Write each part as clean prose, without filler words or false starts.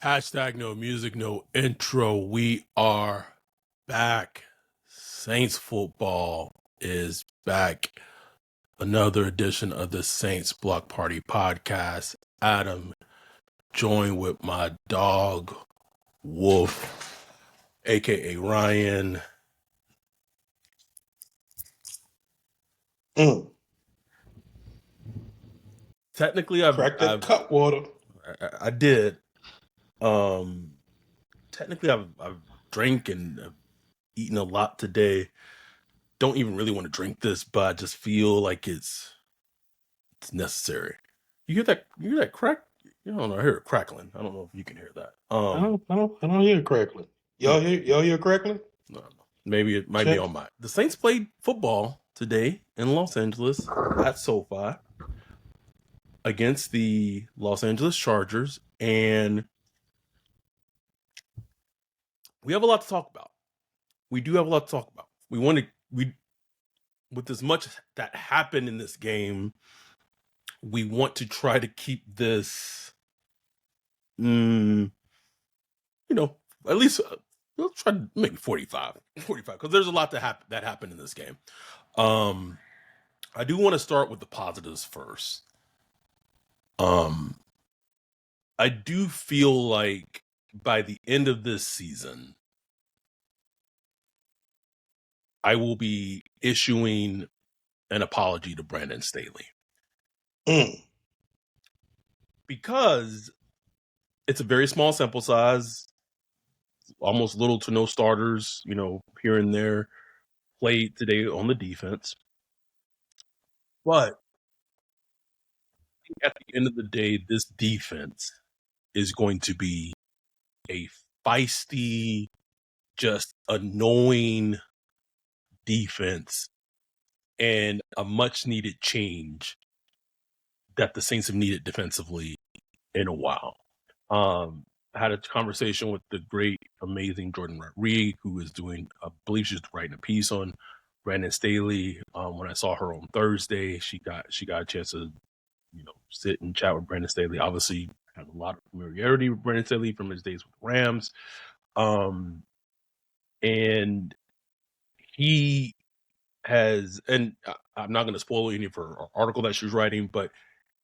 Hashtag no music, no intro. We are back. Saints football is back. Another edition of the Saints Block Party podcast. Adam, joined with my dog, Wolf, aka Ryan. Technically, Crack that cup water. I did. Technically, I've drank and I've eaten a lot today. Don't even really want to drink this, but I just feel like it's necessary. You hear that? You hear that crack? I don't know. I hear it crackling. I don't know if you can hear that. I don't hear crackling. Y'all hear crackling? No. Maybe it might be on my. The Saints played football today in Los Angeles at SoFi against the Los Angeles Chargers, and we have a lot to talk about. We do have a lot to talk about. With as much that happened in this game, we want to try to keep this, at least we'll try to make it 45, because there's a lot that happened in this game. I do want to start with the positives first. I do feel like by the end of this season, I will be issuing an apology to Brandon Staley. Because it's a very small sample size, almost little to no starters, here and there played today on the defense. But at the end of the day, this defense is going to be a feisty, just annoying defense and a much needed change that the Saints have needed defensively in a while. I had a conversation with the great, amazing Jordan Rodriguez, who is doing, I believe she's writing a piece on Brandon Staley. When I saw her on Thursday, she got a chance to, sit and chat with Brandon Staley. Obviously, had a lot of familiarity with Brandon Staley from his days with Rams. And he has, and I'm not going to spoil any of her article that she's writing, but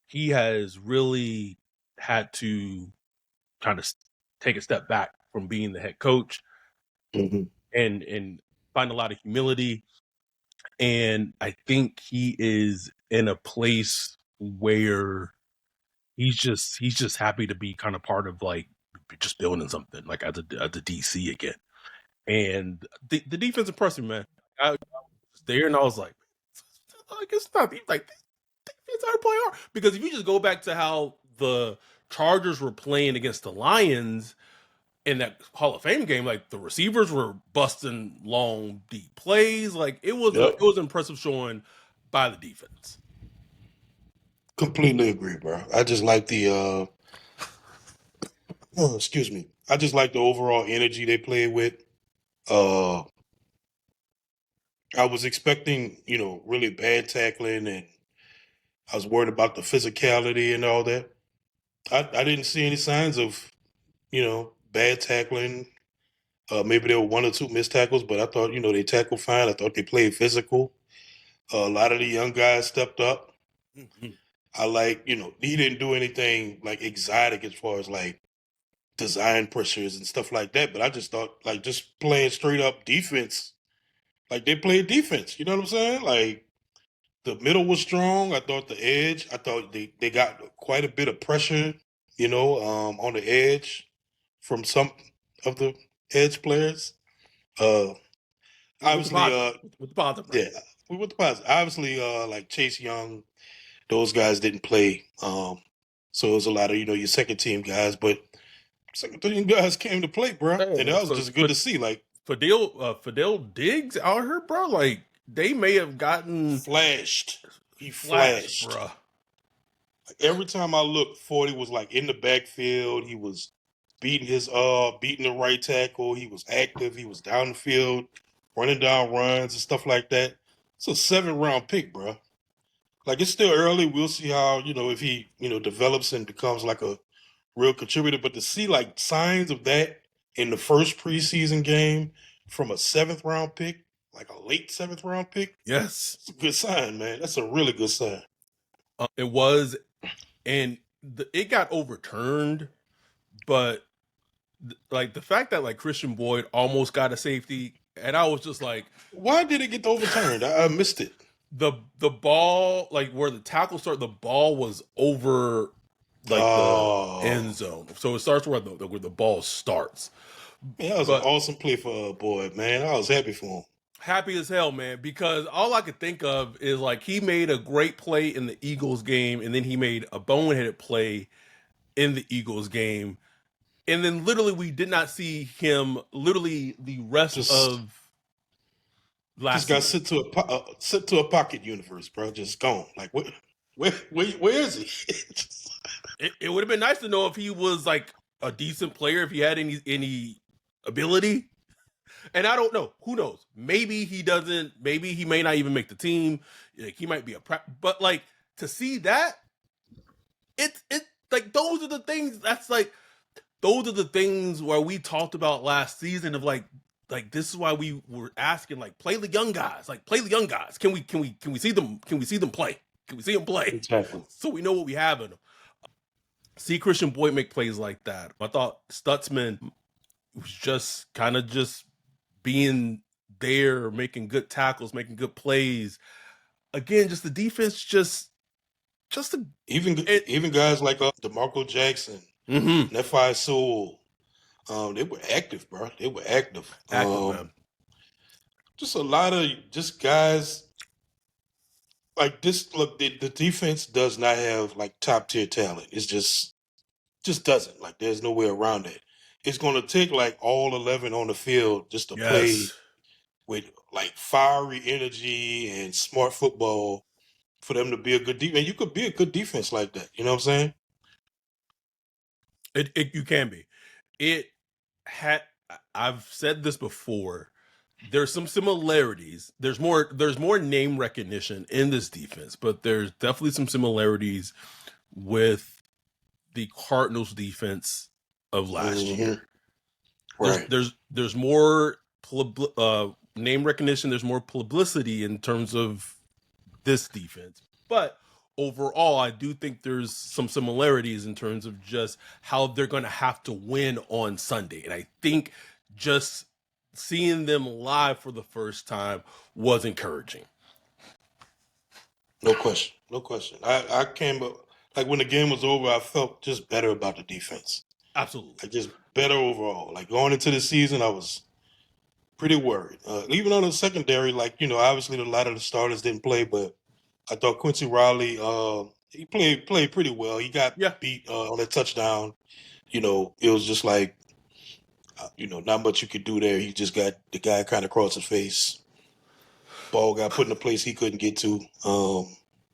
he has really had to kind of take a step back from being the head coach and find a lot of humility. And I think he is in a place where he's just happy to be kind of part of, like, just building something, like as a DC again. And the defense impressed me, man. I was there and I was like it's not like defense are playing hard, because if you just go back to how the Chargers were playing against the Lions in that Hall of Fame game, like the receivers were busting long, deep plays. Like it was impressive showing by the defense. Completely agree, bro. I just like the excuse me. I just like the overall energy they played with. I was expecting, really bad tackling, and I was worried about the physicality and all that. I didn't see any signs of, bad tackling. Maybe there were one or two missed tackles, but I thought, they tackled fine. I thought they played physical. A lot of the young guys stepped up. Mm-hmm. I like, he didn't do anything like exotic as far as like design pressures and stuff like that. But I just thought, like, just playing straight up defense, like they played defense. You know what I'm saying? Like the middle was strong. I thought the edge, I thought they got quite a bit of pressure, on the edge from some of the edge players. Obviously, with the positive, right? Yeah, with the positive. Obviously, like Chase Young, those guys didn't play. So it was a lot of, your second team guys, but second team guys came to play, bro. Hey, and that was just good to see. Like Fidel Diggs out here, bro. Like they may have gotten flashed. He flashed, bro. Like, every time I looked, 40 was like in the backfield. He was beating the right tackle. He was active. He was down the field, running down runs and stuff like that. It's a 7th-round pick, bro. Like, it's still early. We'll see how, if he, develops and becomes like a real contributor. But to see like signs of that in the first preseason game from a 7th round pick, like a late 7th round pick, Yes, it's a good sign, man. That's a really good sign. it was, and it got overturned, but like the fact that like Christian Boyd almost got a safety, and I was just like, Why did it get overturned? I missed it. the ball, like where the tackle started, the ball was over like the end Oh, zone, so it starts where the ball starts. man, that was an But awesome play for Boyd, man. I was happy for him. happy as hell, man, because all I could think of is like he made a great play in the Eagles game, and then he made a boneheaded play in the Eagles game, and then literally we did not see him literally the rest Just of just last got season. sent to a pocket universe, bro. Just gone. Like where is he? It would have been nice to know if he was like a decent player, if he had any ability. And I don't know. Who knows? Maybe he doesn't. Maybe he may not even make the team. Like he might be but like to see that, it like those are the things. That's like those are the things where we talked about last season of like this is why we were asking like play the young guys, like play the young guys. Can we see them? Can we see them play? Can we see them play? Exactly. So we know what we have in them. See Christian Boyd make plays like that. I thought Stutzman was just kind of just being there, making good tackles, making good plays. Again, just the defense, just a, Even it. even guys like DeMarco Jackson, Mm-hmm. Nephi Sewell, they were active, bro. They were active. Active man. Just a lot of just guys like this. Look, the defense does not have like top tier talent. It's just doesn't. Like there's no way around it. It's going to take like all 11 on the field just to play Yes, with like fiery energy and smart football for them to be a good defense. You could be a good defense like that. You know what I'm saying? it you can be. It had. I've said this before. There's some similarities. There's more name recognition in this defense, but there's definitely some similarities with the Cardinals defense of last Hmm. year. There's Right. there's there's more name recognition. There's more publicity in terms of this defense, but overall, I do think there's some similarities in terms of just how they're going to have to win on Sunday, and I think just seeing them live for the first time was encouraging. No question. No question. I came up like when the game was over, I felt just better about the defense. Absolutely, Like just better overall. Like going into the season, I was pretty worried. Even on the secondary, like obviously a lot of the starters didn't play, but I thought Quincy Riley, he played pretty well. He got yeah. beat on a touchdown. It was just like not much you could do there. He just got the guy kind of across his face. Ball got put in a place he couldn't get to.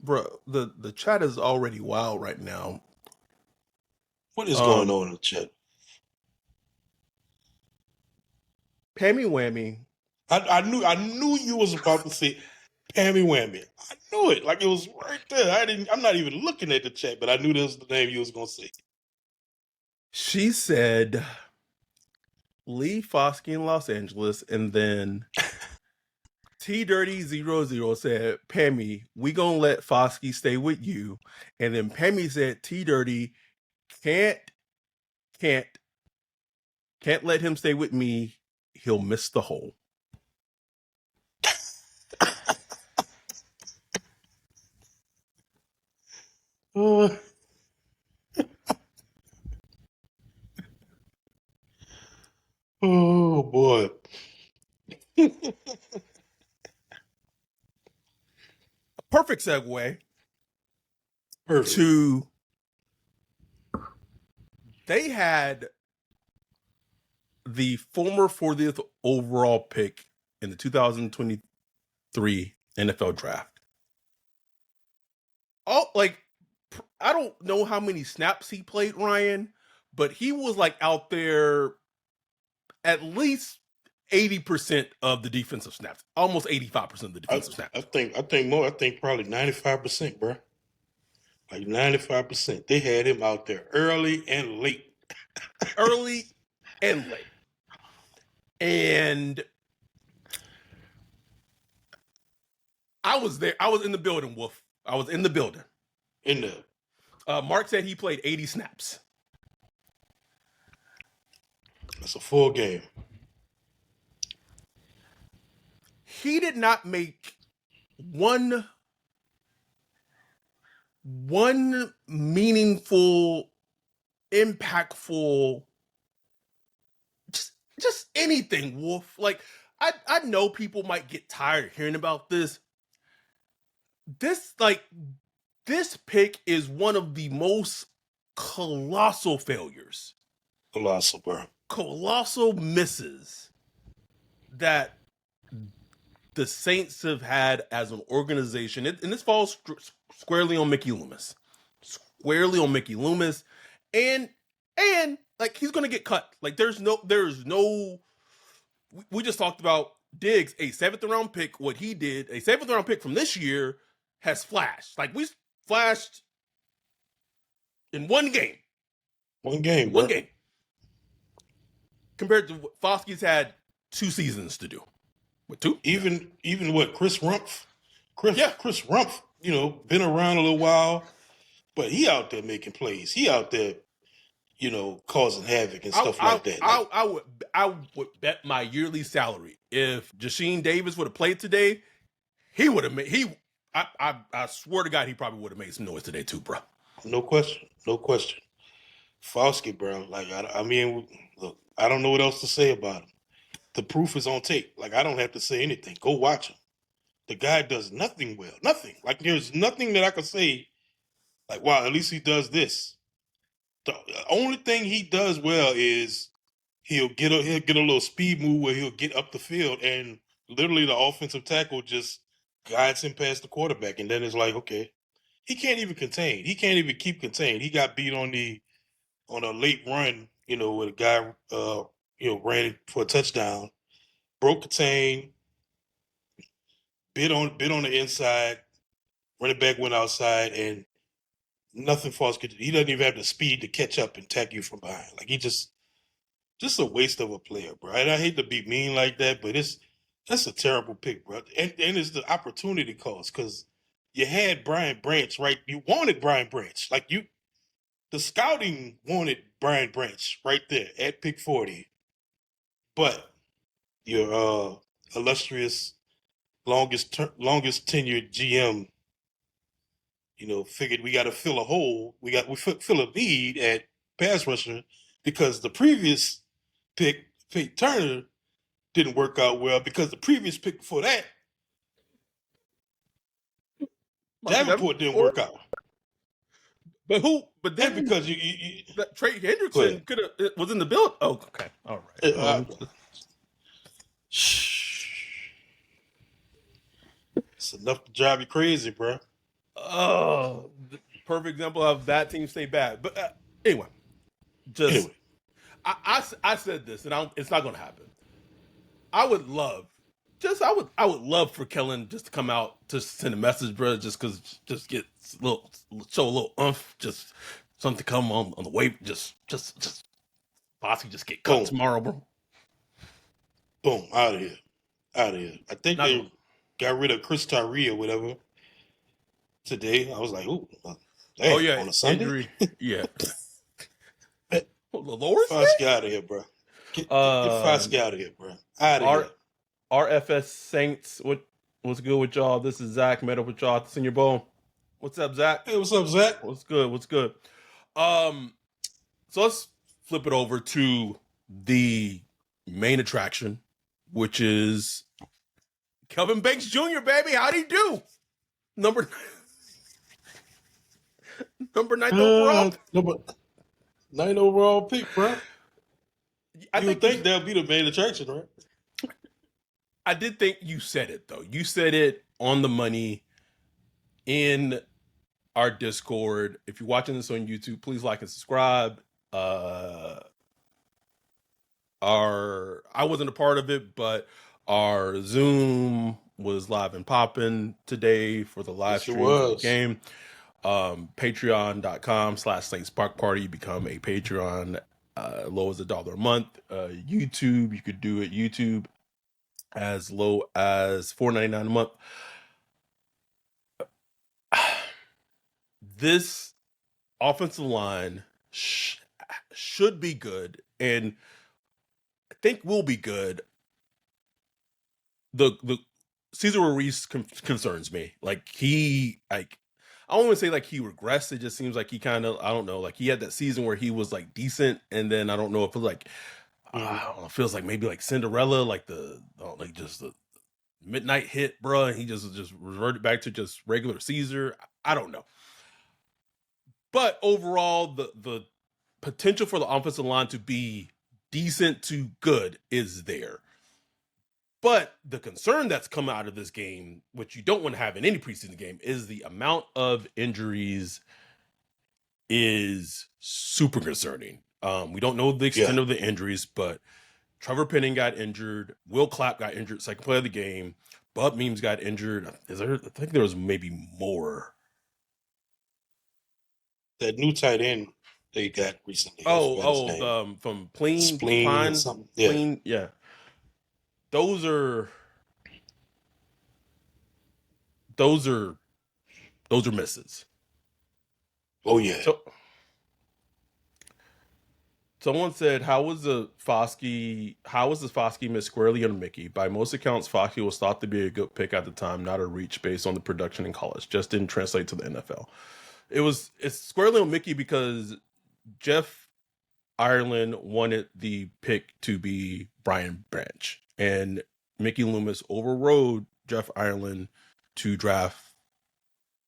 Bro, the chat is already wild right now. What is going Um, on in the chat? Pammy Whammy. I knew you was about to say Pammy Whammy. I knew it. Like it was right there. I'm not even looking at the chat, but I knew that was the name you was gonna say. She said Lee Foskey in Los Angeles, and then T Dirty 00 said, Pammy, we gonna let Foskey stay with you. And then Pammy said, T Dirty can't, can't, can't let him stay with me. He'll miss the hole. Uh, oh boy. Perfect segue Perfect. to they had the former 40th overall pick in the 2023 NFL draft. Oh, like I don't know how many snaps he played, Ryan, but he was like out there at least 80% of the defensive snaps, almost 85% of the I, defensive I snaps. think more. I think probably 95%, bro. Like 95%. They had him out there early and late. Early and late. And I was there. I was in the building, Wolf. I was in the building. In the Mark said he played 80 snaps. That's a full game. He did not make one meaningful, impactful, just anything, Wolf. Like, I know people might get tired of hearing about this. This pick is one of the most colossal failures. Colossal, bro. Colossal misses that the Saints have had as an organization. And this falls squarely on Mickey Loomis. Squarely on Mickey Loomis. And like, he's gonna get cut. Like, there's no we just talked about Diggs, a 7th round pick. What he did, a 7th round pick from this year, has flashed. Like, we flashed in one game. One game. Compared to what Foskey's had 2 seasons to do. What, 2? Even what Chris Rumpf? Chris Rumpf, been around a little while, but he out there making plays. He out there, causing havoc and stuff like that. I would bet my yearly salary if Jasheem Davis would have played today, he would have made I swear to God, he probably would have made some noise today too, bro. No question. Foskey, bro. Like, I mean, look, I don't know what else to say about him. The proof is on tape. Like, I don't have to say anything. Go watch him. The guy does nothing well. Nothing. Like, there's nothing that I can say, like, wow, at least he does this. The only thing he does well is he'll get a little speed move where he'll get up the field and literally the offensive tackle just guides him past the quarterback. And then it's like, okay, he can't even contain. He can't even keep contained. He got beat on a late run, with a guy, ran for a touchdown, broke contain, bit on the inside, running back went outside, and nothing Foss could do. He doesn't even have the speed to catch up and tack you from behind. Like, he just a waste of a player, bro. And I hate to be mean like that, but that's a terrible pick, bro. And it's the opportunity cost, because you had Brian Branch, right? You wanted Brian Branch. Like, the scouting wanted Brian Branch right there at pick 40. But your illustrious, longest tenured GM, figured we got to fill a hole. We fill a need at pass rusher, because the previous pick, Peyton Turner, didn't work out well, because the previous pick before that, Davenport didn't work out. But then because you Trey Hendrickson was in the build. Oh, okay, all right. It's enough to drive you crazy, bro. Oh, perfect example of bad teams stay bad. But anyway, I said this, and it's not going to happen. I would love for Kellen just to come out to send a message, bro. Just get show a little oomph, just something to come on the way. Just possibly just get cut tomorrow, bro. Boom, out of here. I think they got rid of Chris Tyree or whatever today. I was like, ooh, damn, oh yeah, on a Sunday, injury. Yeah. The Lord's Foskey out of here, bro. Get Foskey out of here, bro. Out of here. RFS Saints, what's good with y'all? This is Zach. Met up with y'all at the Senior Bowl. What's up, Zach? Hey, what's up, Zach? What's good? So let's flip it over to the main attraction, which is Kelvin Banks Jr., baby. How'd he do? Number 9 overall. Number 9 overall pick, bro. You would think that'll be the main attraction, right? I did think you said it, though. You said it on the money in our Discord. If you're watching this on YouTube, please like and subscribe. I wasn't a part of it, but our Zoom was live and popping today for the live stream of the game. Patreon.com/Saints Park Party. You become a Patreon, low as $1 a month. YouTube, you could do it. YouTube as low as $4.99 a month. This offensive line should be good, and I think will be good. The Cesar Ruiz concerns me. Like I don't want to say like he regressed. It just seems like he kind of, I don't know, like he had that season where he was like decent, and then I don't know if it like I don't know, it feels like maybe like Cinderella, like like just the midnight hit, bro, and he just reverted back to just regular Caesar. I don't know, but overall, the potential for the offensive line to be decent to good is there. But the concern that's come out of this game, which you don't want to have in any preseason game, is the amount of injuries is super concerning. We don't know the extent of the injuries, but Trevor Penning got injured. Will Clapp got injured, second play of the game. Bud Memes got injured. I think there was maybe more. That new tight end they got recently. I forgot his name. From Pleen, Spleen or Pine, something. Yeah. Pleen, yeah. Those are misses. Oh yeah. So someone said, how was the Foskey miss squarely on Mickey? By most accounts, Foskey was thought to be a good pick at the time, not a reach based on the production in college. Just didn't translate to the NFL. It's squarely on Mickey because Jeff Ireland wanted the pick to be Brian Branch, and Mickey Loomis overrode Jeff Ireland to draft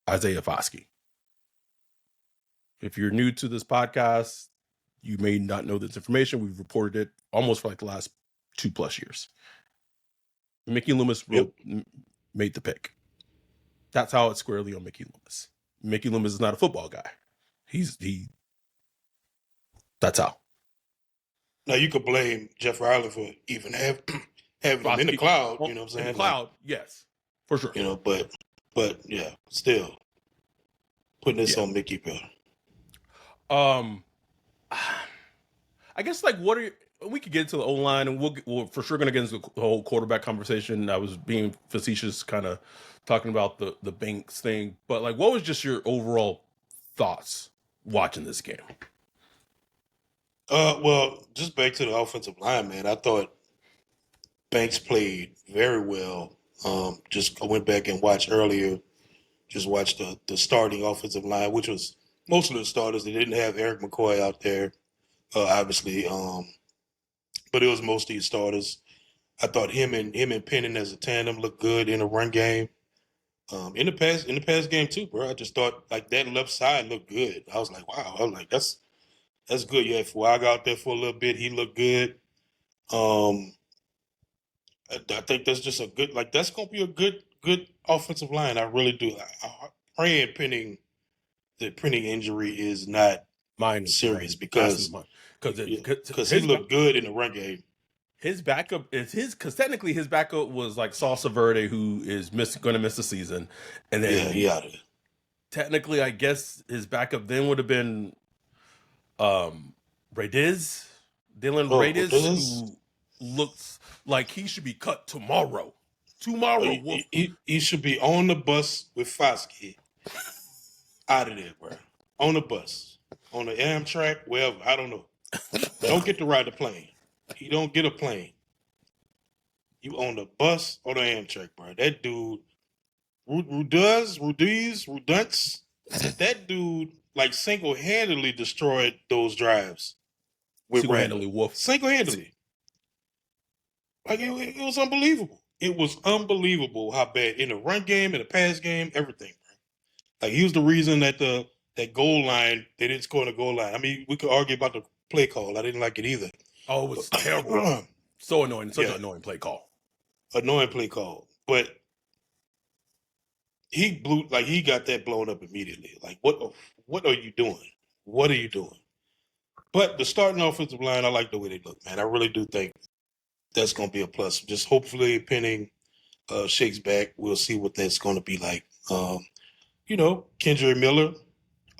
Isaiah Foskey. If you're new to this podcast, you may not know this information. We've reported it almost for like the last 2+ years. Mickey Loomis made the pick. That's how it's squarely on Mickey Loomis. Mickey Loomis is not a football guy. That's how. Now you could blame Jeff Riley for even having him in the cloud. You know what I'm saying? In the cloud, like, yes, for sure. You know, but yeah, still putting this on Mickey, bro. I guess like we could get into the O-line, and we're for sure going to get into the whole quarterback conversation. I was being facetious, kind of talking about the Banks thing, but like, what was just your overall thoughts watching this game? Well, just back to the offensive line, man. I thought Banks played very well. I went back and watched earlier. Just watched the starting offensive line, which was most of the starters. They didn't have Eric McCoy out there, obviously, but it was mostly the starters. I thought him and Penning as a tandem looked good in the run game. In the past game too, bro. I just thought like that left side looked good. I was like, wow. I was like, that's good. You had Fuaga out there for a little bit. He looked good. I think that's just a good, like, that's going to be a good offensive line. I really do. I'm praying the Penning injury is not serious because he looked good in the run game. His backup is because technically his backup was like Salsa Verde, who is going to miss the season, and then he out of it. Technically, I guess his backup then would have been Dylan Radiz, who looks like he should be cut tomorrow. He should be on the bus with Foskey. Out of there, bro. On the bus, on the Amtrak, wherever. I don't know. Don't get to ride the plane. He don't get a plane. You on the bus or the Amtrak, bro. That dude, Rudunts, that dude like single-handedly destroyed those drives. Single-handedly. Like it was unbelievable. It was unbelievable how bad in the run game, in the pass game, everything, bro. Like he was the reason that that goal line, they didn't score on the goal line. I mean, we could argue about the play call. I didn't like it either. Oh, it was terrible. So annoying. Such an annoying play call. Annoying play call. But he got that blown up immediately. Like, what are you doing? What are you doing? But the starting offensive line, I like the way they look, man. I really do think that's going to be a plus. Just hopefully Penning shakes back. We'll see what that's going to be like. Kendrick Miller.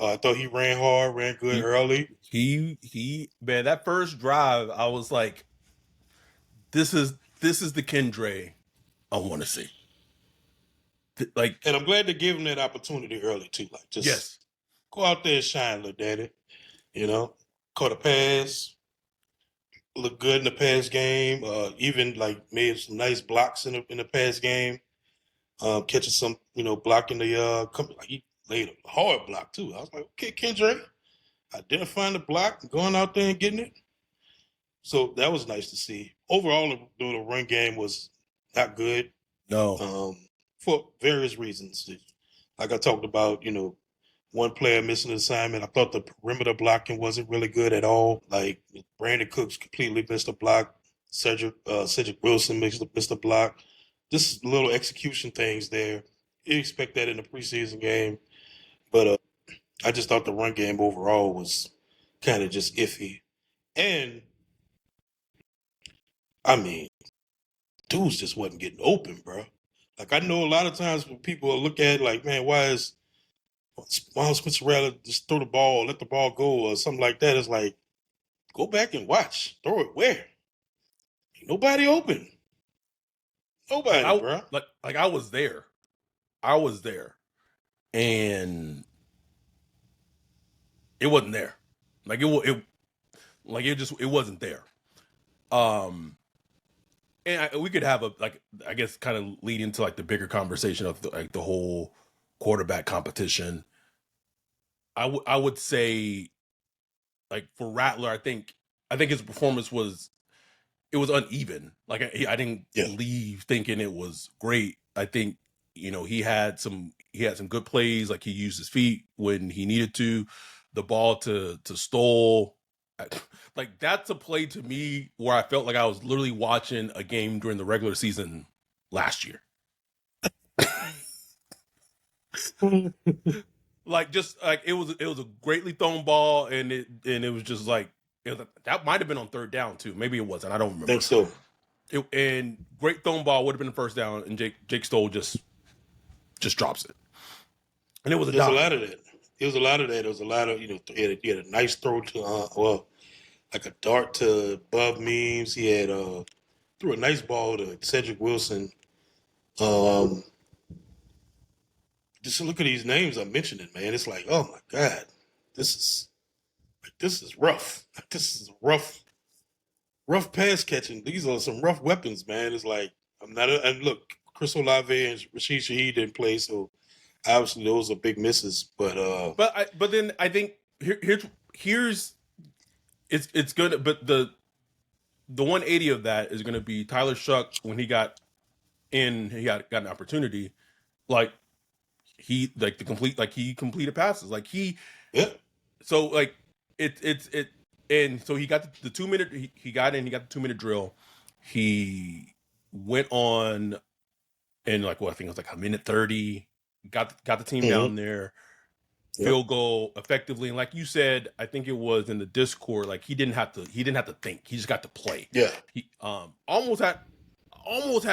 I thought he ran hard, ran good He early. he man, that first drive, I was like, this is the Kendre I want to see. Like, And I'm glad they gave him that opportunity early too. Like just yes, go out there and shine, little daddy. You know, caught a pass, looked good in the pass game. Even like made some nice blocks in the pass game. Catching some, blocking the like he laid a hard block too. I was like, okay, Kendrick, identifying the block and going out there and getting it. So that was nice to see. Overall, the run game was not good no, um, for various reasons. Like I talked about, one player missing an assignment. I thought the perimeter blocking wasn't really good at all. Like Brandon Cooks completely missed a block. Cedric Wilson missed a block. Just little execution things there. You expect that in a preseason game, but I just thought the run game overall was kind of just iffy. And I mean, dudes just wasn't getting open, bro. Like I know a lot of times when people look at it like, man, why don't Spencer Rattler just throw the ball, let the ball go, or something like that? It's like, go back and watch. Throw it where? Ain't nobody open. like Nobody, I bro. like I was there. I was there, and it wasn't there. Like it wasn't there. Um, and we could have I guess kind of lead into like the bigger conversation of the whole quarterback competition. I would say, like, for Rattler, I think his performance was uneven. Like I didn't Yeah. leave thinking it was great. I think he had some good plays. Like he used his feet when he needed to. The ball to Stoll, like that's a play to me where I felt like I was literally watching a game during the regular season last year. Like just like it was a greatly thrown ball, and it was just like that might have been on third down too. Maybe it wasn't. I don't Think remember. so. And great thrown ball would have been the first down, and Jake Stoll just drops it, and it was a There's a dime. lot of that. There was a lot of that. There was a lot of, he had a nice throw to, like a dart to Bub Memes. He had threw a nice ball to Cedric Wilson. Um, just look at these names I'm mentioning, man. It's like, oh my god, this is this is rough. This is rough pass catching. These are some rough weapons, man. It's like I'm not. And look, Chris Olave and Rashid Shaheed didn't play, so obviously those are big misses. But But then I think here's it's gonna but the 180 of that is gonna be Tyler Shough when he got an opportunity, like he completed passes, like yeah, so like it and so he got the 2 minute, he got the 2 minute drill. He went on, and like, I think it was like a minute 30, got the team mm-hmm, down there, yep, field goal effectively. And like you said, I think it was in the Discord, like he didn't have to think, he just got to play. yeah, He almost had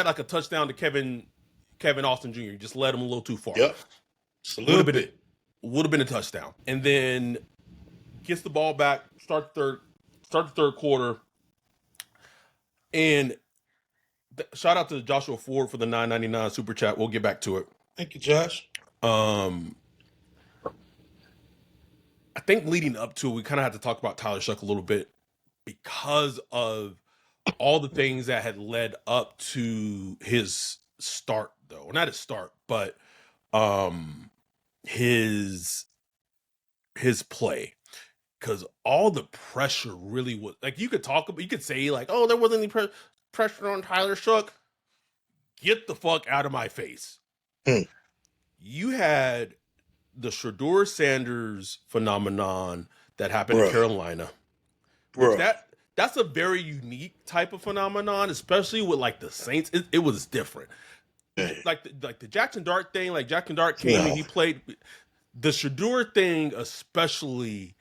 like a touchdown to Kevin Austin Jr. He just led him a little too far. yep. Just a Would little have been bit. would have been a touchdown. And then gets the ball back, start the third quarter, and shout out to Joshua Ford for the 9.99 super chat. We'll get back to it. Thank you, Josh. Um, I think leading up to it, we kind of had to talk about Tyler Shough a little bit because of all the things that had led up to his start, though. Not his start, but um his play. Because all the pressure really was, like, you could say like, oh, there wasn't any pressure on Tyler Shough. Get the fuck out of my face. Hmm. You had the Shedeur Sanders phenomenon that happened in Bruh, Carolina, which bruh. that's a very unique type of phenomenon, especially with like the Saints. It was different. Man. Like the Jackson Dart thing. Like Jackson Dart came and No. he played. The Shedeur thing, especially,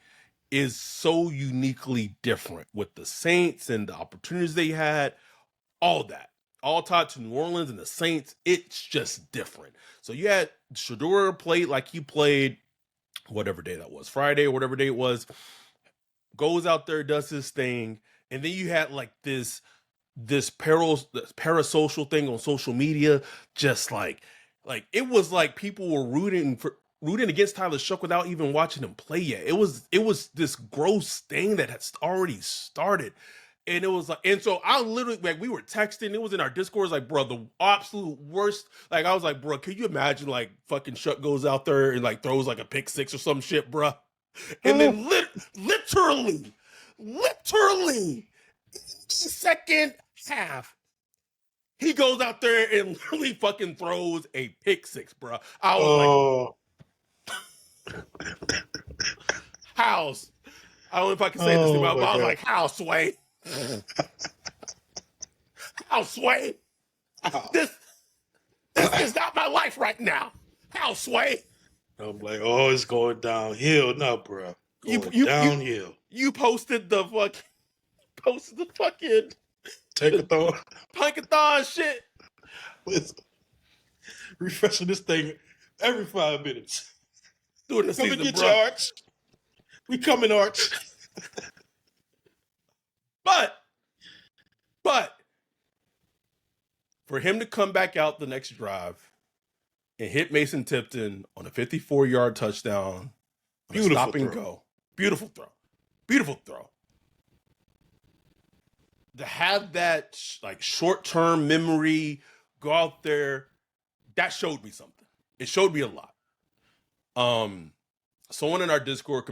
is so uniquely different with the Saints and the opportunities they had. All that. all tied to New Orleans and the Saints. It's just different. So you had Shador played like he played whatever day that was, Friday or whatever day it was, goes out there, does his thing, and then you had like this parasocial thing on social media, just like it was like people were rooting against Tyler Shough without even watching him play yet. It was this gross thing that had already started. And it was like, and so I literally, like, we were texting. It was in our Discord. Like, bro, the absolute worst. Like, I was like, bro, can you imagine, like, fucking Shough goes out there and, like, throws, like, a pick six or some shit, bro? And then literally, second half, he goes out there and literally fucking throws a pick six, bro. I was like, Oh, house. I don't know if I can say this, oh but my I was God. like, how, Sway? How, Sway? Wow. This is not my life right now. How, Sway? I'm like, oh, it's going downhill now, bro. You Going you you downhill. you posted the fucking Take a thought. Punkathon shit. Listen, refreshing this thing every 5 minutes. During the Come and season, get your bro. arch. We coming, Arch. But for him to come back out the next drive and hit Mason Tipton on a 54-yard touchdown on a Beautiful stop and throw. go. Beautiful throw. Beautiful throw. To have that like short-term memory, go out there, that showed me something. It showed me a lot. Someone in our Discord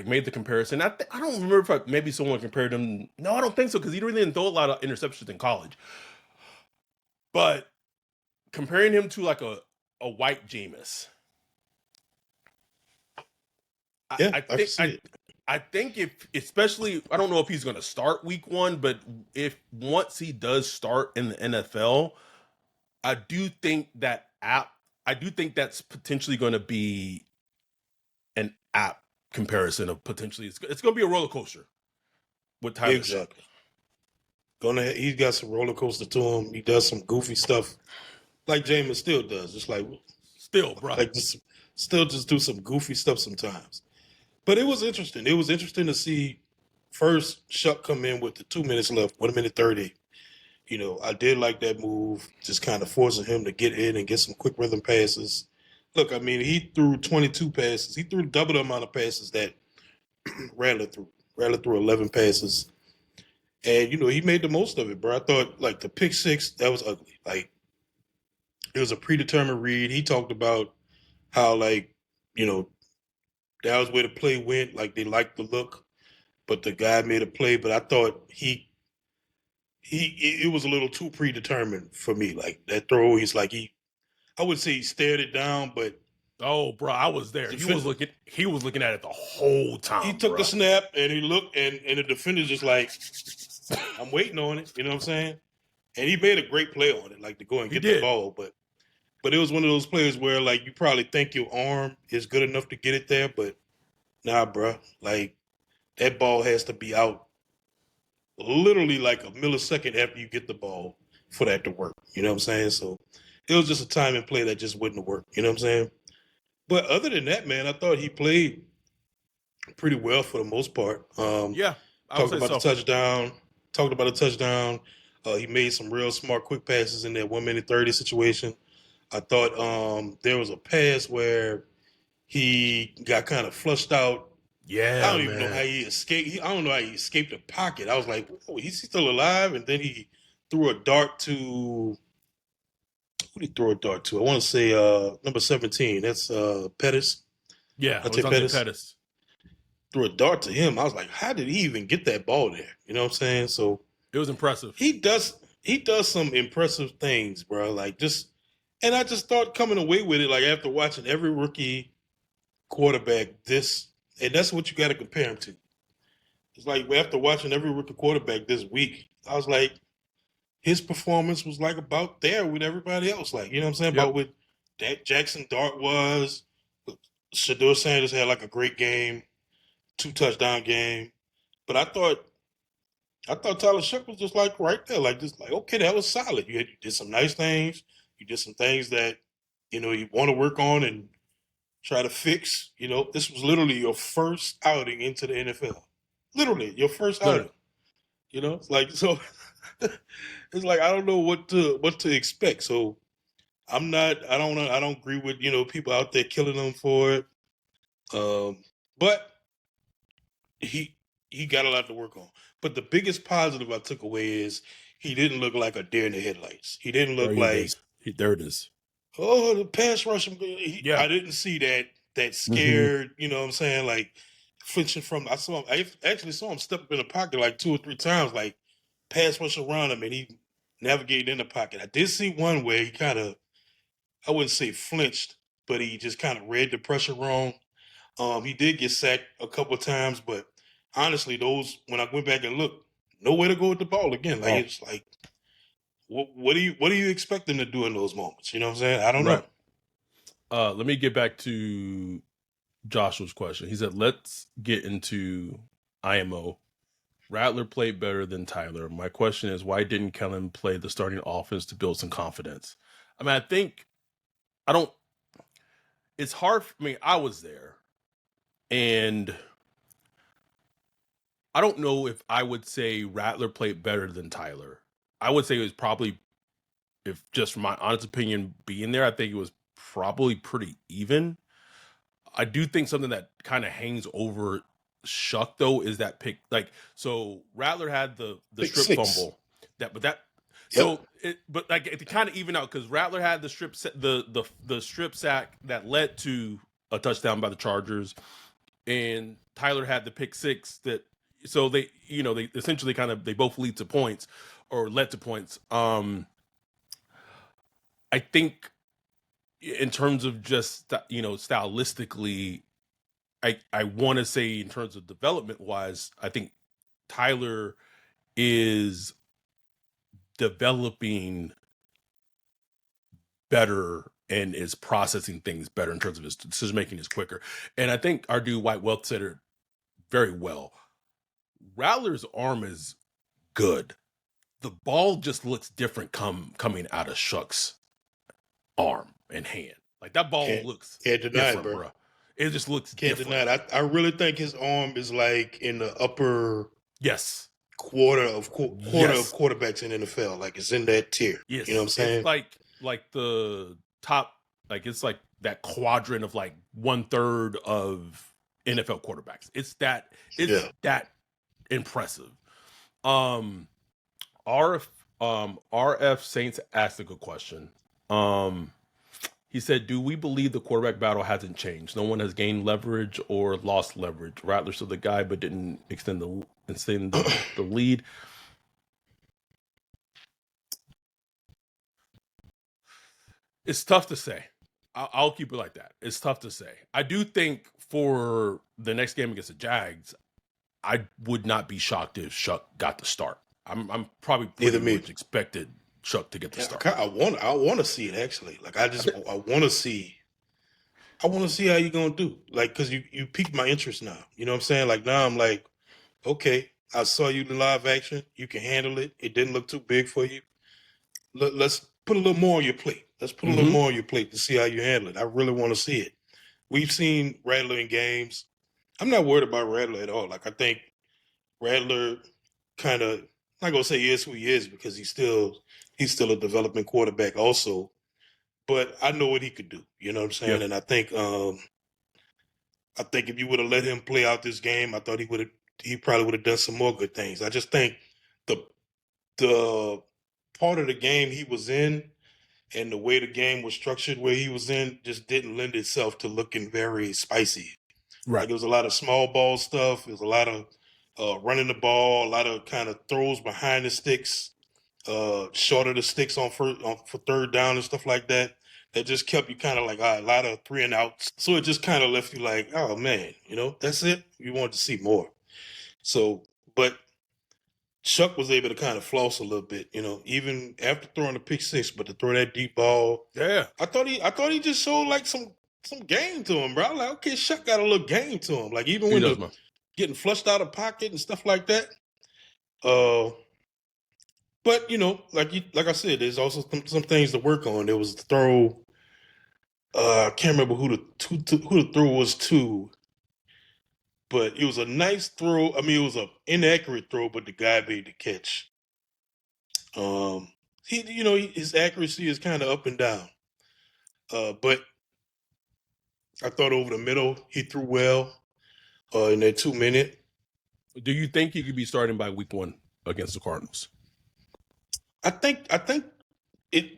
made the comparison. I don't remember if maybe someone compared him. No, I don't think so, because he really didn't throw a lot of interceptions in college. But comparing him to like a white Jameis, Yeah, I I can think see it. I think if, especially, I don't know if he's going to start week one, but if once he does start in the NFL, I do think I do think that's potentially going to be an app comparison of potentially, it's going to be a roller coaster with Tyler Shough. Exactly. He's got some roller coaster to him. He does some goofy stuff, like Jameis still does. Just Still, bro. like just still just do some goofy stuff sometimes. But it was interesting. It was interesting to see first Shough come in with the 2 minutes left, 1 minute 30. I did like that move, just kind of forcing him to get in and get some quick rhythm passes. Look, I mean, he threw 22 passes. He threw double the amount of passes that Rattler threw. Rattler threw 11 passes. And, he made the most of it, bro. I thought, like, the pick six, that was ugly. Like, it was a predetermined read. He talked about how, like, you know, that was where the play went. Like, they liked the look, but the guy made a play. But I thought it was a little too predetermined for me. Like, that throw, I would say he stared it down, but Oh, bro, I was there. He was looking at it the whole he time, took bro. the snap and he looked, and the defender's just like, I'm waiting on it. You know what I'm saying? And he made a great play on it, like to go and He get the did. ball. But it was one of those plays where like you probably think your arm is good enough to get it there, but nah, bro. Like that ball has to be out literally like a millisecond after you get the ball for that to work. You know what I'm saying? So it was just a time and play that just wouldn't work. You know what I'm saying? But other than that, man, I thought he played pretty well for the most part. Yeah, I would Talked say about the so. touchdown. Talked about a touchdown. He made some real smart, quick passes in that 1 minute 30 situation. I thought there was a pass where he got kind of flushed out. I Yeah, don't even know how man. he escaped. I don't know how he escaped the pocket. I was like, oh, he's still alive. And then he threw a dart to who did he throw a dart to? I want to say number 17. That's Pettis. Yeah, I take Levante Pettis. Pettis. Threw a dart to him. I was like, how did he even get that ball there? You know what I'm saying? So It was impressive. he does some impressive things, bro. Like just and I just thought coming away with it, like after watching every rookie quarterback this and that's what you gotta compare him to. It's like after watching every rookie quarterback this week, I was like, his performance was like about there with everybody else. Like, you know what I'm saying? About Yep. what Jackson Dart was. Shador Sanders had like a great game, 2 touchdown game. But I thought I thought Tyler Shough was just like right there, like just like okay, that was solid. You did some nice things. You did some things that you want to work on and try to fix. This was literally your first outing into the NFL. Literally your first Literally. outing. It's like so. It's like I don't know what to expect. So I'm not. I don't agree with people out there killing them for it. But he got a lot to work on. But the biggest positive I took away is he didn't look like a deer in the headlights. He didn't There look it like, is. There it is. oh, the pass rush. Yeah. I didn't see that Hmm. scared. You know what I'm saying? Like flinching from. I actually saw him step up in the pocket like 2 or 3 times, like pass rush around him, and he navigated in the pocket. I did see one where he kind of, I wouldn't say flinched, but he just kind of read the pressure wrong. He did get sacked a couple of times, but honestly, those when I went back and looked, nowhere to go with the ball again. Like Oh, it's like, what do you expect them to do in those moments? You know what I'm saying? I don't know. right. Let me get back to Joshua's question. He said, let's get into IMO. Rattler played better than Tyler. My question is, why didn't Kellen play the starting offense to build some confidence? I mean, I don't, it's hard. I mean, I was there, and I don't know if I would say Rattler played better than Tyler. I would say it was probably, if just from my honest opinion, being there, I think it was probably pretty even. I do think something that kind of hangs over Shough though is that pick. Like, so Rattler had the Pick strip six. fumble that Yep. so it, but like it kind of even out because Rattler had the strip sack that led to a touchdown by the Chargers, and Tyler had the pick six that, so they essentially kind of, they both lead to points or led to points. I think in terms of just stylistically, I want to say in terms of development wise, I think Tyler is developing better and is processing things better in terms of his decision making is quicker. And I think our dude White Wealth said it very well. Rattler's arm is good. The ball just looks different coming out of Shuck's arm and hand. Like that ball Can't looks can't deny it, different, bro. bro. It just looks Can't different. deny it. I really think his arm is like in the upper Yes. quarter of Yes. quarterbacks in the NFL. Like it's in that tier. You know what I'm Yes. It's saying? like the top, like it's like that quadrant of like 1/3 of NFL quarterbacks. It's Yeah. that impressive. Um RF RF Saints asked a good question. Um he said, do we believe the quarterback battle hasn't changed? No one has gained leverage or lost leverage. Rattler's still the guy, but didn't extend the lead. It's tough to say. I'll keep it like that. It's tough to say. I do think for the next game against the Jags, I would not be shocked if Shough got the start. I'm probably Neither pretty me. much expected Shough to get the Yeah, start. I want to see it actually. Like I want to see. I want to see how you gonna do. Like, cause you piqued my interest now. You know what I'm saying? Like now I'm like, okay, I saw you in live action. You can handle it. It didn't look too big for you. Let's put a little more on your plate. Let's put a little Mm-hmm. more on your plate to see how you handle it. I really want to see it. We've seen Rattler in games. I'm not worried about Rattler at all. Like I think Rattler kind of, not gonna say he is who he is because he's still a development quarterback also. But I know what he could do. You know what I'm Yeah. saying? And I think if you would have let him play out this game, I thought he probably would have done some more good things. I just think the the part of the game he was in and the way the game was structured where he was in just didn't lend itself to looking very spicy. Right. Like it was a lot of small ball stuff. It was a lot of running the ball, a lot of kind of throws behind the sticks, short of the sticks for third down and stuff like that. That just kept you kind of like a lot of 3-and-outs. So it just kind of left you like, oh man, that's it. You wanted to see more. So, but Shough was able to kind of floss a little bit, even after throwing the pick six, but to throw that deep ball, Yeah. I thought he just showed like some game to him, bro. Like, okay, Shough got a little game to him. Like even He when does, the man. getting flushed out of pocket and stuff like that. Uh, but like I said, there's also some things to work on. There was the throw. I can't remember who the throw was to, but it was a nice throw. I mean, it was an inaccurate throw, but the guy made the catch. Um, his accuracy is kind of up and down. But I thought over the middle he threw well in that 2 minute. Do you think he could be starting by week 1 against the Cardinals? I think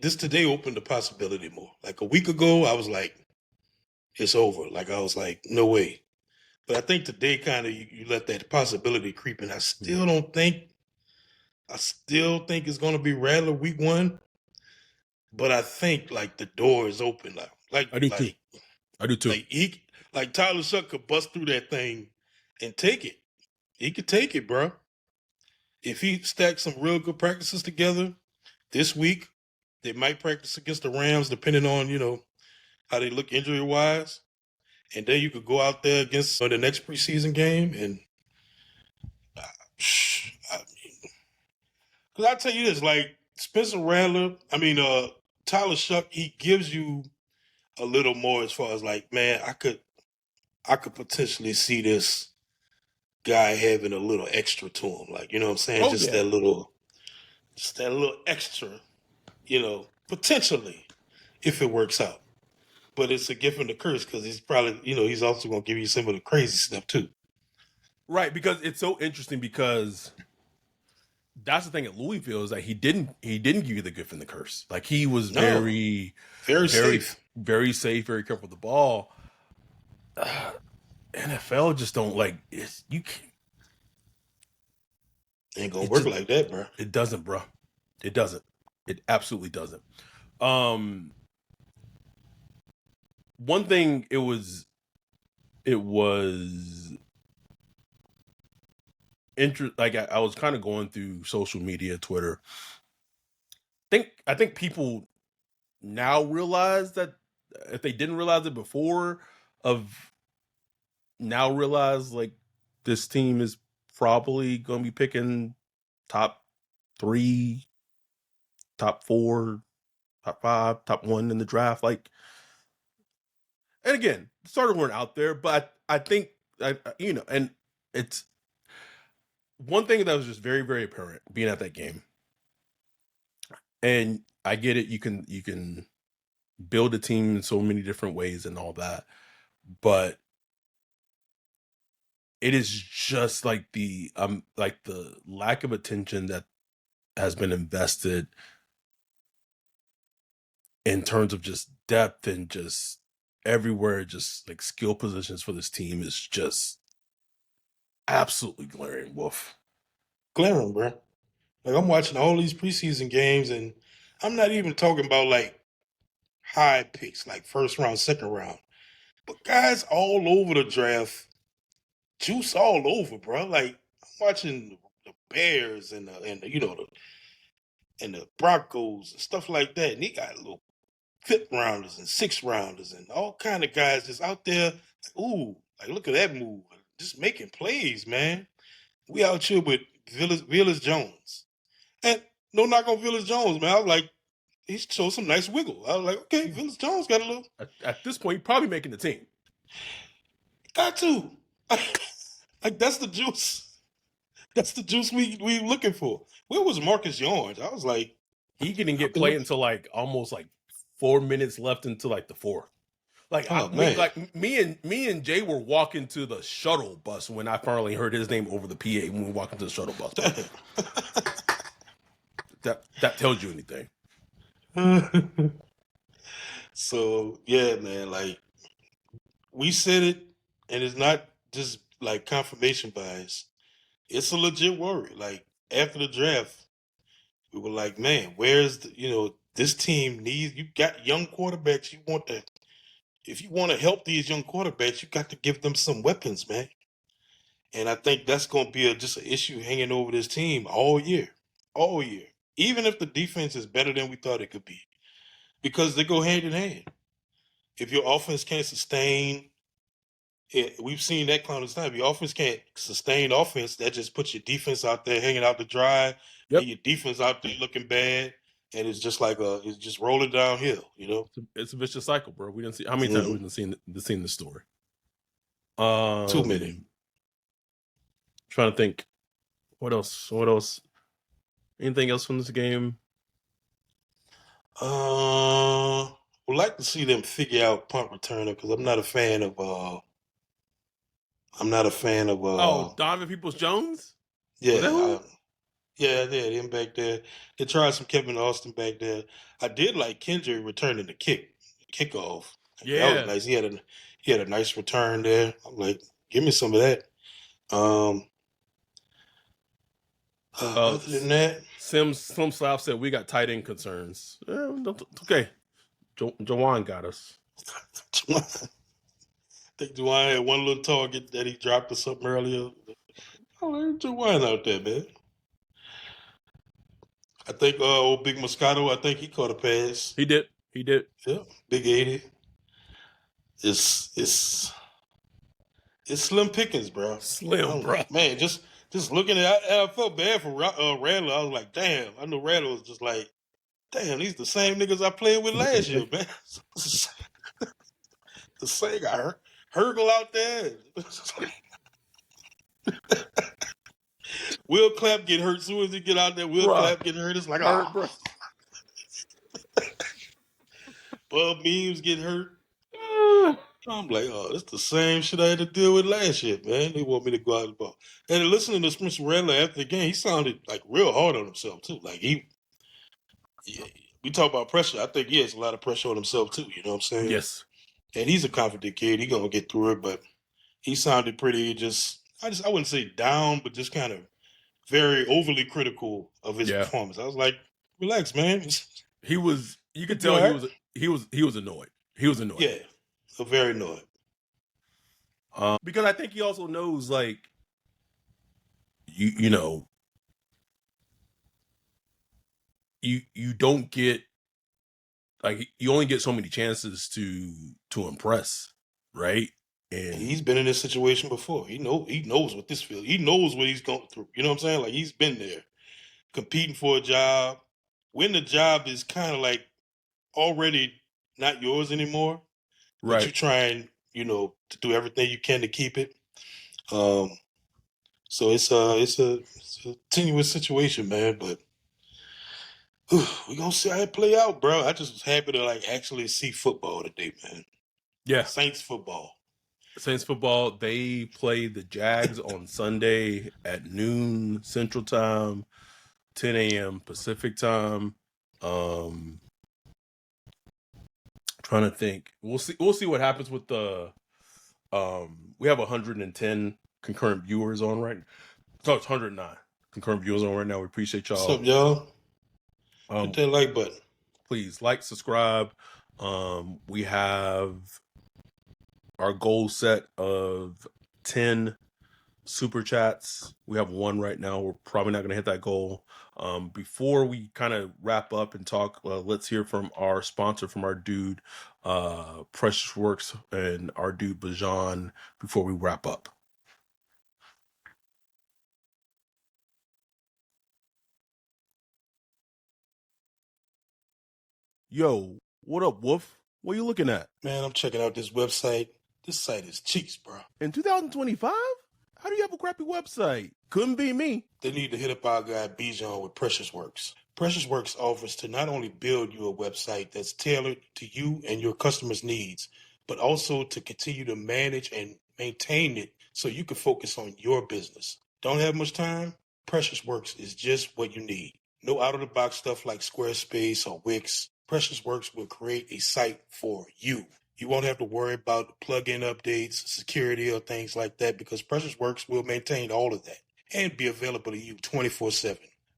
this today opened the possibility more. Like a week ago, I was like, it's over. Like I was like, no way. But I think today kind of you let that possibility creep in. I still think it's gonna be Rattler week 1, but I think like the door is open now. Like I do too. like I do too. like he like Tyler Shuck could bust through that thing and take it. He could take it, bro. If he stacks some real good practices together this week, they might practice against the Rams, depending on how they look injury wise, and then you could go out there against the next preseason game and. Because I tell you this, like Spencer Rattler, Tyler Shuck, he gives you a little more as far as like, man, I could potentially see this guy having a little extra to him. Like, you know what I'm saying? Oh yeah. Just that little extra, potentially, if it works out. But it's a gift and a curse because he's probably, he's also gonna give you some of the crazy stuff too. Right, because it's so interesting because that's the thing at Louisville is that he didn't give you the gift and the curse. Like he was No, very, very very, safe. very safe, very careful with the ball. NFL just don't like it's you can't Ain't gonna it work just like that, bro. it doesn't, bro. It doesn't. It absolutely doesn't. Um One thing it was like I was kind of going through social media, Twitter. I think people now realize that if they didn't realize it before, of now realize like this team is probably going to be picking top 3, top 4, top 5, top 1 in the draft. Like, and again, started weren't out there, but I think and it's one thing that was just very, very apparent being at that game. And I get it, you can build a team in so many different ways and all that, but it is just like the lack of attention that has been invested in terms of just depth and just everywhere, just like skill positions for this team is just absolutely glaring wolf. Glaring, bro. Like I'm watching all these preseason games, and I'm not even talking about like high picks, like first round, second round, but guys all over the draft, juice all over, bro. Like I'm watching the Bears and the Broncos and stuff like that, and he got little fifth rounders and sixth rounders and all kind of guys just out there. Like, ooh, like look at that move, just making plays, man. We out here with Villas Jones, and no knock on Villas Jones, man. I was like, he showed some nice wiggle. I was like, okay, Vince Jones got a little, At this point, probably making the team. got to. Like that's the juice. That's the juice we looking for. Where was Marcus Yarns? I was like, He didn't how get can play look? until like almost like 4 minutes left until like the fourth. Like Oh man, me and Jay were walking to the shuttle bus when I finally heard his name over the PA when we were walking to the shuttle bus, bro. That tells you anything. so yeah, man. Like we said it, and it's not just like confirmation bias. It's a legit worry. Like after the draft, we were like, man, where's this team needs? You got young quarterbacks. If you want to help these young quarterbacks, you got to give them some weapons, man. And I think that's going to be just an issue hanging over this team all year. Even if the defense is better than we thought it could be, because they go hand in hand. If your offense can't sustain we've seen that countless times. Your offense can't sustain offense. That just puts your defense out there hanging out to dry, and Yep. your defense out there looking bad, and it's just like it's just rolling downhill. It's a vicious cycle, bro. We didn't see how many times Mhm. we've seen the story. Too many. Trying to think. What else? What else? Anything else from this game? Would like to see them figure out punt returner because I'm not a fan of. I'm not a fan of. Oh, Donovan Peoples Jones. Was that Yeah, who? yeah, him back there. They tried some Kevin Austin back there. I did like Kendrick returning the kickoff. Like, that was Yeah. nice. He had a nice return there. I'm like, give me some of that. Um, other than that, Slim Slav said we got tight end concerns. Okay. Jawan got us. I think Dwayne had one little target that he dropped or something earlier. Oh, there's Dwayne out there, man. I think old Big Moscato, I think he caught a pass. He did. He did. Yeah, Big 80. It's slim pickings, bro. Slim, bro. Man, just looking at it, I felt bad for Rattler. I was like, damn. I know Rattler was just like, damn, these the same niggas I played with last year, man. The same guy, Hergel out there. Will Clapp get hurt as soon as he get out there. Will Clapp get hurt. It's like, hurt, bro. Bub Memes get hurt. I'm like, oh, it's the same shit I had to deal with last year, man. They want me to go out the ball. And listening to Spencer Rattler after the game, he sounded like real hard on himself too. Like we talk about pressure. I think he has a lot of pressure on himself too. You know what I'm saying? Yes. And he's a confident kid. He gonna get through it. But he sounded pretty I wouldn't say down, but just kind of very overly critical of his performance. I was like, relax, man. He was. You could tell he was annoyed. He was annoyed. Yeah, so very annoyed. Because I think he also knows, like, you know, you don't get, like, you only get so many chances to impress, right? And he's been in this situation before. He knows what this feels. He knows what he's going through. You know what I'm saying? Like, he's been there, competing for a job. When the job is kind of like already not yours anymore, but you trying, to do everything you can to keep it. So it's a tenuous situation, man. But we're gonna see how it play out, bro. I just was happy to actually see football today, man. Yeah. Saints football. They play the Jags on Sunday at noon Central Time, 10 a.m. Pacific Time. Trying to think. We'll see what happens with the we have 110 concurrent viewers on right now. So it's 109 concurrent viewers on right now. We appreciate y'all. What's up, y'all? Hit that like button. Please like, subscribe. We have our goal set of 10 super chats. We have one right now. We're probably not going to hit that goal. Before we kind of wrap up and talk, let's hear from our sponsor, from our dude, Precious Works, and our dude, Bajan, before we wrap up. Yo, what up, Wolf? What are you looking at? Man, I'm checking out this website. This site is cheeks, bro. In 2025? How do you have a crappy website? Couldn't be me. They need to hit up our guy Bijan with Precious Works. Precious Works offers to not only build you a website that's tailored to you and your customers' needs, but also to continue to manage and maintain it so you can focus on your business. Don't have much time? Precious Works is just what you need. No out-of-the-box stuff like Squarespace or Wix. Precious Works will create a site for you. You won't have to worry about plug-in updates, security, or things like that because Precious Works will maintain all of that and be available to you 24/7.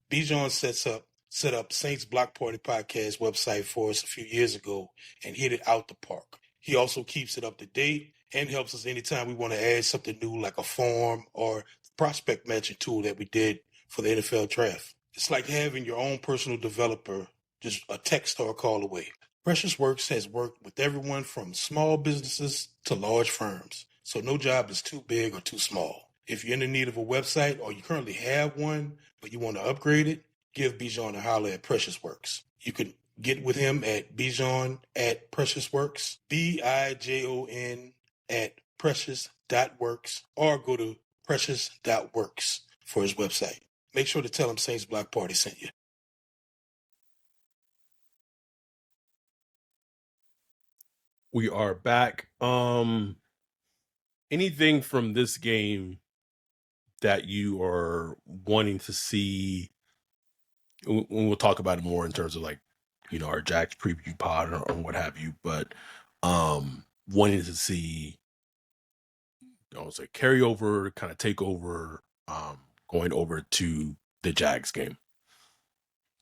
Bijan set up Saints Block Party Podcast website for us a few years ago and hit it out the park. He also keeps it up to date and helps us anytime we want to add something new like a form or prospect matching tool that we did for the NFL draft. It's like having your own personal developer just a text or a call away. Precious Works has worked with everyone from small businesses to large firms. So no job is too big or too small. If you're in need of a website or you currently have one, but you want to upgrade it, give Bijan a holler at Precious Works. You can get with him at Bijan at Precious Works, Bijon at precious.works, or go to precious.works for his website. Make sure to tell him Saints Block Party sent you. We are back. Anything from this game that you are wanting to see? We'll talk about it more in terms of like, our Jack's preview pod or what have you, but wanting to see, say carryover, kind of take over, going over to the Jags game.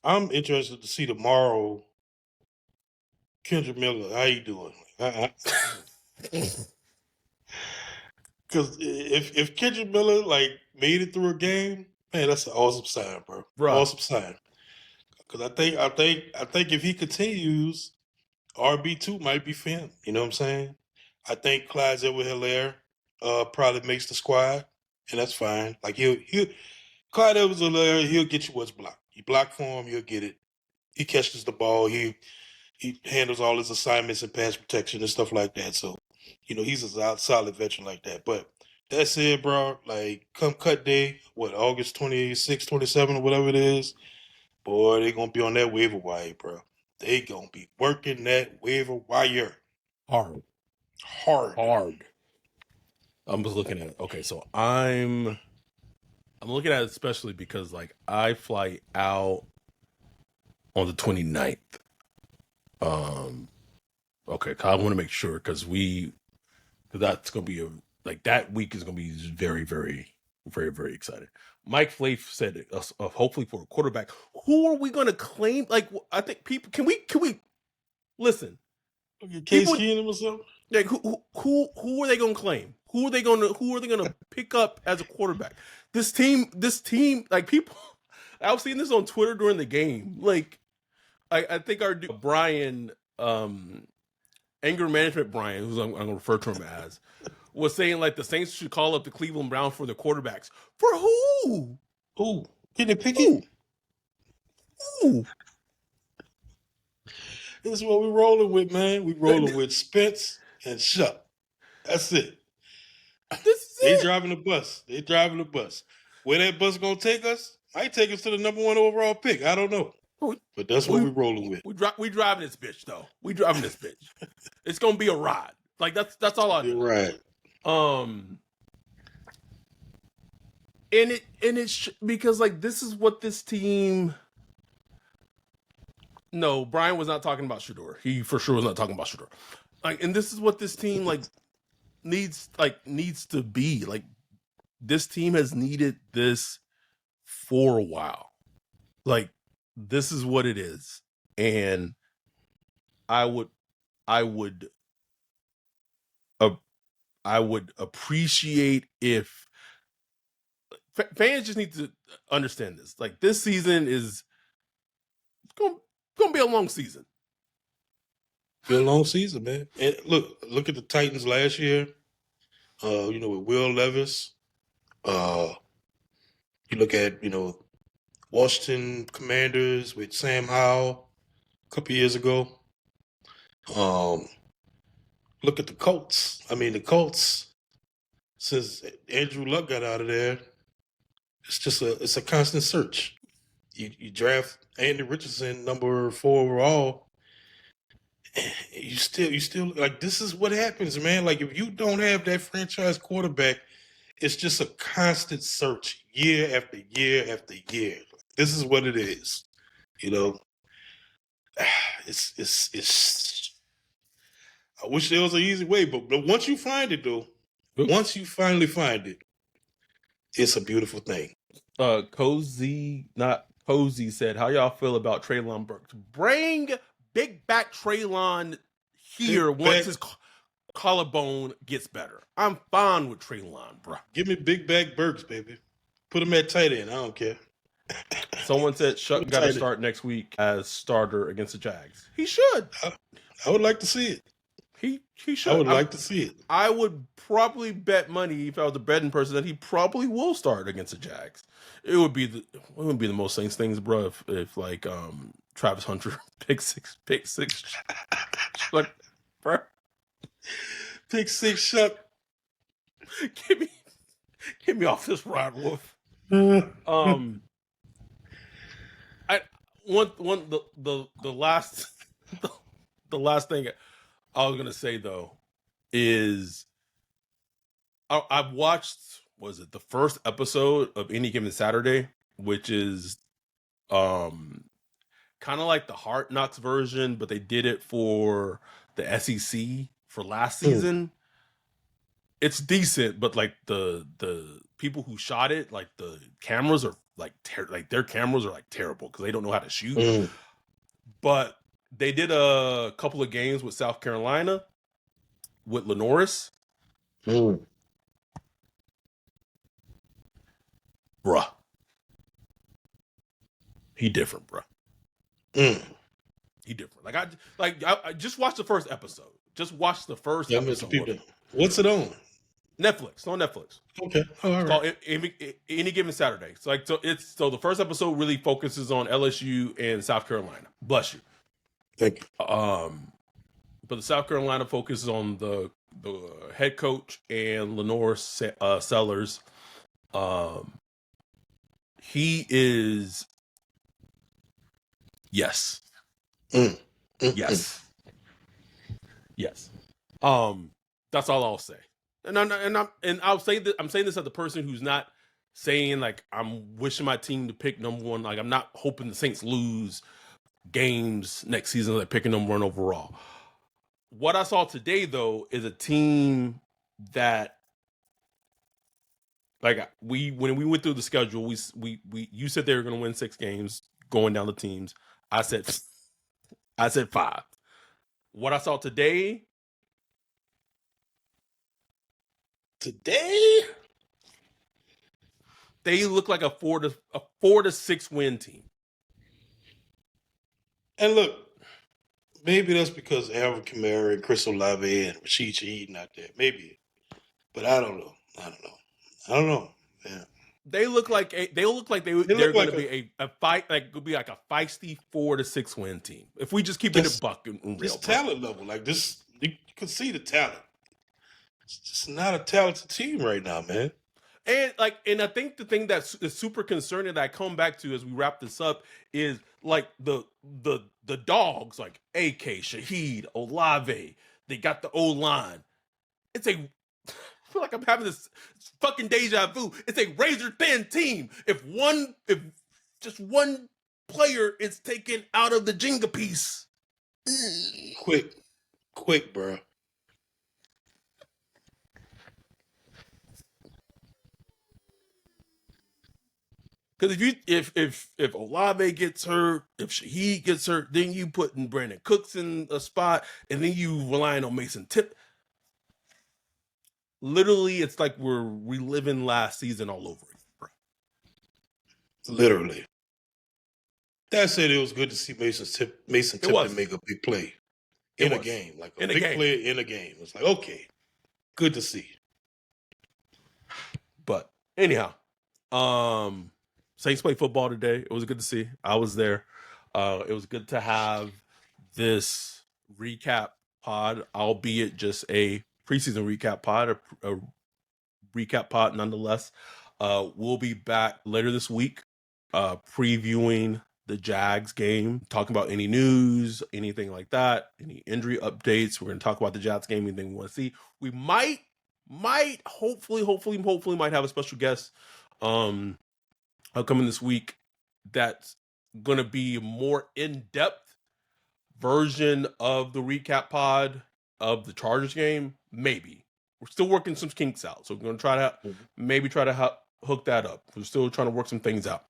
I'm interested to see tomorrow. Kendra Miller, how you doing? Because if Kendra Miller made it through a game, man, that's an awesome sign, bro. Bruh. Awesome sign. Because I think if he continues, RB2 might be for him. You know what I'm saying? I think Clyde Edwards-Helaire probably makes the squad, and that's fine. Like he'll Clyde Edwards-Helaire, he'll get you what's blocked. You block for him, he'll get it. He catches the ball. He handles all his assignments and pass protection and stuff like that. So, he's a solid veteran like that. But that said, bro, come cut day, August 26, 27, or whatever it is, boy, they're going to be on that waiver wire, bro. They going to be working that waiver wire. Hard. I'm just looking at it. Okay, so I'm looking at it especially because I fly out on the 29th. Okay, I want to make sure because that's gonna be that week is gonna be very, very, very, very exciting. Mike Flafe said hopefully for a quarterback. Who are we gonna claim? I think people can we listen? Case Keenum or something? Like who are they gonna claim? Who are they gonna pick up as a quarterback? This team, people. I was seeing this on Twitter during the game. I think our dude Brian, anger management Brian, who's I'm gonna refer to him as, was saying the Saints should call up the Cleveland Browns for the quarterbacks. For who? Who? Did they pick it? Who? This is what we rolling with, man. We rolling with Spence and Shough. That's it. They driving the bus. Where that bus gonna take us? Might take us to the number 1 overall pick. I don't know. But that's what we rolling with. We driving this bitch though. We driving this bitch. It's gonna be a ride. That's all I know. Right. And it's because this is what this team. No, Brian was not talking about Shedeur. He for sure was not talking about Shedeur. And this is what this team needs to be. This team has needed this for a while. This is what it is. And I would appreciate if fans just need to understand this. This season is going to be a long season. Be a long season, man. And look at the Titans last year. With Will Levis. You look at, Washington Commanders with Sam Howell a couple years ago. Look at the Colts. The Colts, since Andrew Luck got out of there, it's a constant search. You draft Andy Richardson, number 4 overall. You still this is what happens, man. If you don't have that franchise quarterback, it's just a constant search year after year after year. This is what it is. It's I wish there was an easy way, but once you find it though, once you finally find it, it's a beautiful thing. Cozy said, how y'all feel about Treylon Burks? Bring big back Treylon here once his collarbone gets better. I'm fine with Treylon, bro. Give me big back Burks, baby. Put him at tight end. I don't care. Someone said Shough got to start next week as starter against the Jags. He should. I would like to see it. He I should. would like to see it. I would probably bet money if I was a betting person that he probably will start against the Jags. It wouldn't be the most Saints things, bro. If like Travis Hunter pick six, like, bro, Pick six shot. get me get me off this ride, Wolf. I one the last the last thing I was gonna say though is I've watched, was it the first episode of Any Given Saturday, which is um kind of like the Hard Knocks version, but they did it for the SEC for last season. It's decent, but like the people who shot it, like the cameras are like like their cameras are like terrible because they don't know how to shoot. But they did a couple of games with South Carolina with Lenoris. Bruh. He different, bruh. He different. I just watched the first episode. Just watch the first episode. What's it on? Netflix. It's on Netflix. Okay. Oh, all it's right. called Any Given Saturday. So the first episode really focuses on LSU and South Carolina. Bless you. Thank you. But the South Carolina focuses on the head coach and Lenore Sellers. He is yes. Yes. Yes. That's all I'll say. And I'll say that I'm saying this as the person who's not saying like I'm wishing my team to pick number one. Like I'm not hoping the Saints lose games next season, like picking number one overall. What I saw today though is a team that like when we went through the schedule, we you said they were going to win 6 games going down the teams. I said 5. What I saw today, they look like a 4 to 6 win team. And look, maybe that's because Alvin Kamara and Chris Olave and Rashid Shaheed not there. Maybe, but I don't know. Yeah. They look like they're going to be a fight, like could be like a feisty 4 to 6 win team. If we just keep it a buck and real, this talent level, like this, you can see the talent. It's just not a talented team right now, man. And I think the thing that is super concerning that I come back to as we wrap this up is like the dogs, like AK, Shaheed, Olave. They got the O line. I feel like I'm having this fucking deja vu. It's a razor thin team. If just one player is taken out of the Jenga piece, quick, bro. Because if Olave gets hurt, if Shaheed gets hurt, then you putting Brandon Cooks in a spot, and then you relying on Mason Tip. Literally, it's like we're reliving last season all over again, bro. Literally. That said, it was good to see Mason Tip make a big play in a game, like a big play in a game. It's like, okay, good to see. But anyhow, Saints played football today. It was good to see. I was there. It was good to have this recap pod, albeit just a preseason recap pod, a recap pod nonetheless. We'll be back later this week, previewing the Jags game, talking about any news, anything like that, any injury updates. We're going to talk about the Jags game, anything we want to see. We might hopefully might have a special guest coming this week that's going to be a more in-depth version of the recap pod of the Chargers game. Maybe. We're still working some kinks out, so we're going to try to hook that up. We're still trying to work some things out.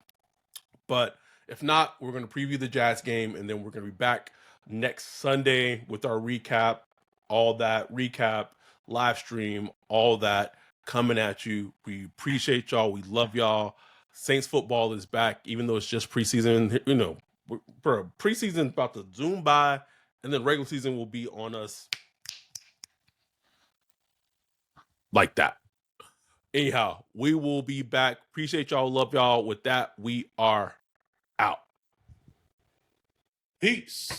But if not, we're going to preview the Jazz game, and then we're going to be back next Sunday with our recap, all that recap, live stream, all that coming at you. We appreciate y'all. We love y'all. Saints football is back, even though it's just preseason. You know, preseason about to zoom by, and then regular season will be on us like that. Anyhow, we will be back. Appreciate y'all. Love y'all. With that, we are out. Peace.